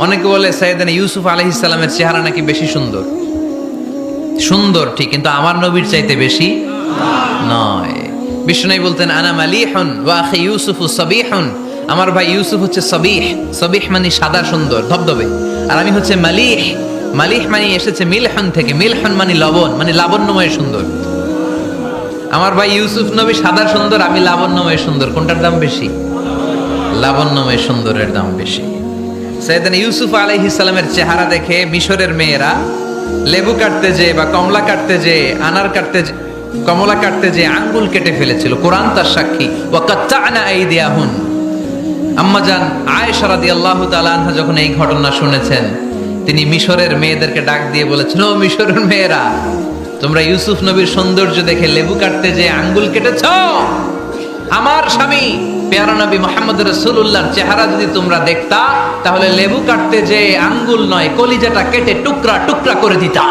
অনেকে বলে সাইয়েদনা ইউসুফ আলাইহিস সালামের চেহারা নাকি বেশি সুন্দর। সুন্দর ঠিক, কিন্তু আমার নবীর চাইতে বেশি নয়। বিষ্ণু বলতেন আনা মালিহুন ওয়া আখি ইউসুফু সাবিহুন, আমার ভাই ইউসুফ হচ্ছে সাবিহ। সাবিহ মানে সাদা সুন্দর ধবধবে, আর আমি হচ্ছে মালিহ। মালিহ মানে এসেছে মিলহন থেকে, মিলহন মানে লবণ, মানে লাবণ্যময় সুন্দর। আমার ভাই ইউসুফ নবী সাদা সুন্দর, আমি লাবণ্যময় সুন্দর। কোনটার দাম বেশি? লাবণ্যময় সুন্দরের দাম বেশি। সাইয়েদনা ইউসুফ আলাইহিস সালামের চেহারা দেখে মিশরের মেয়েরা লেবু কাটতে যে বা কমলা কাটতে যে আনার কাটতে কমলা কাটতে যে আঙ্গুল কেটে ফেলেছিল। কোরআন তার সাক্ষী। ওয়া কাত্তা'না আইদিয়াহুন। আম্মাজান আয়েশা রাদিয়াল্লাহু তাআলা আনহা যখন এই ঘটনা শুনেছেন, তিনি মিশরের মেয়েদেরকে ডাক দিয়ে বলেছেন, ও মিশরের মেয়েরা, তোমরা ইউসুফ নবীর সৌন্দর্য দেখে লেবু কাটতে যে আঙ্গুল কেটেছ, আমার স্বামী পেয়ারা নবী মুহাম্মদ রাসূলুল্লাহর চেহারা যদি তোমরা দেখতা, তাহলে লেবু কাটতে যে আঙ্গুল নয়, কলিজাটা কেটে টুকরা টুকরা করে দিতা।